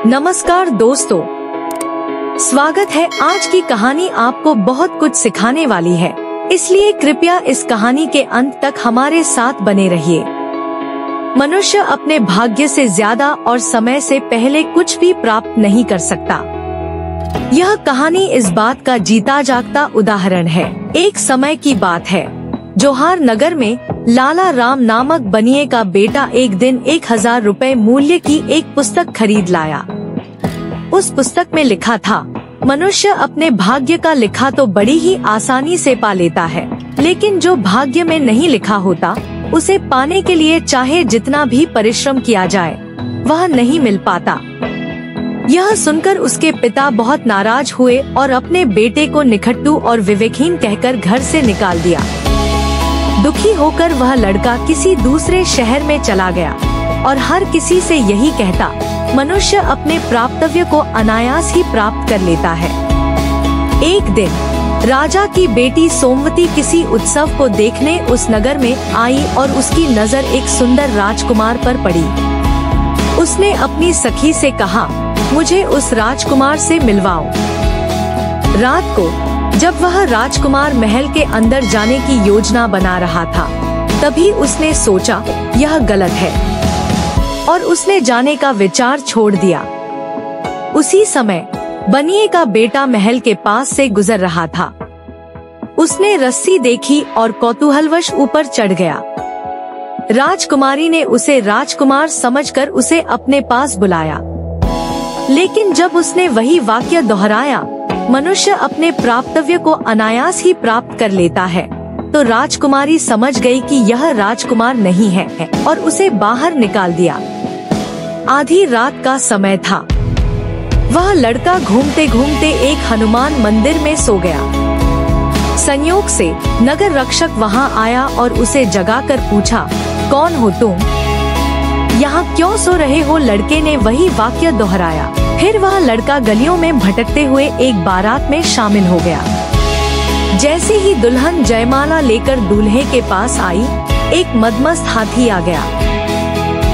नमस्कार दोस्तों, स्वागत है। आज की कहानी आपको बहुत कुछ सिखाने वाली है, इसलिए कृपया इस कहानी के अंत तक हमारे साथ बने रहिए। मनुष्य अपने भाग्य से ज्यादा और समय से पहले कुछ भी प्राप्त नहीं कर सकता। यह कहानी इस बात का जीता जागता उदाहरण है। एक समय की बात है, जोहार नगर में लाला राम नामक बनिए का बेटा एक दिन 1000 रुपए मूल्य की एक पुस्तक खरीद लाया। उस पुस्तक में लिखा था, मनुष्य अपने भाग्य का लिखा तो बड़ी ही आसानी से पा लेता है, लेकिन जो भाग्य में नहीं लिखा होता उसे पाने के लिए चाहे जितना भी परिश्रम किया जाए वह नहीं मिल पाता। यह सुनकर उसके पिता बहुत नाराज हुए और अपने बेटे को निखट्टू और विवेकहीन कहकर घर से निकाल दिया। दुखी होकर वह लड़का किसी दूसरे शहर में चला गया और हर किसी से यही कहता, मनुष्य अपने प्राप्तव्य को अनायास ही प्राप्त कर लेता है। एक दिन राजा की बेटी सोमवती किसी उत्सव को देखने उस नगर में आई और उसकी नजर एक सुंदर राजकुमार पर पड़ी। उसने अपनी सखी से कहा, मुझे उस राजकुमार से मिलवाओ। रात को जब वह राजकुमार महल के अंदर जाने की योजना बना रहा था, तभी उसने सोचा यह गलत है और उसने जाने का विचार छोड़ दिया। उसी समय बनिए का बेटा महल के पास से गुजर रहा था। उसने रस्सी देखी और कौतूहलवश ऊपर चढ़ गया। राजकुमारी ने उसे राजकुमार समझकर उसे अपने पास बुलाया, लेकिन जब उसने वही वाक्य दोहराया, मनुष्य अपने प्राप्तव्य को अनायास ही प्राप्त कर लेता है, तो राजकुमारी समझ गई कि यह राजकुमार नहीं है और उसे बाहर निकाल दिया। आधी रात का समय था। वह लड़का घूमते घूमते एक हनुमान मंदिर में सो गया। संयोग से नगर रक्षक वहां आया और उसे जगाकर पूछा, कौन हो तुम? यहाँ क्यों सो रहे हो? लड़के ने वही वाक्य दोहराया। फिर वह लड़का गलियों में भटकते हुए एक बारात में शामिल हो गया। जैसे ही दुल्हन जयमाला लेकर दूल्हे के पास आई, एक मदमस्त हाथी आ गया।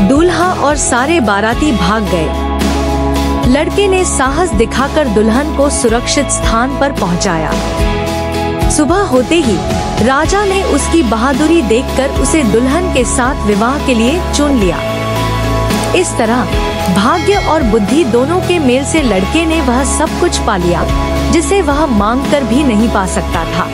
दूल्हा और सारे बाराती भाग गए। लड़के ने साहस दिखाकर दुल्हन को सुरक्षित स्थान पर पहुंचाया। सुबह होते ही राजा ने उसकी बहादुरी देखकर उसे दुल्हन के साथ विवाह के लिए चुन लिया। इस तरह भाग्य और बुद्धि दोनों के मेल से लड़के ने वह सब कुछ पा लिया जिसे वह मांग कर भी नहीं पा सकता था।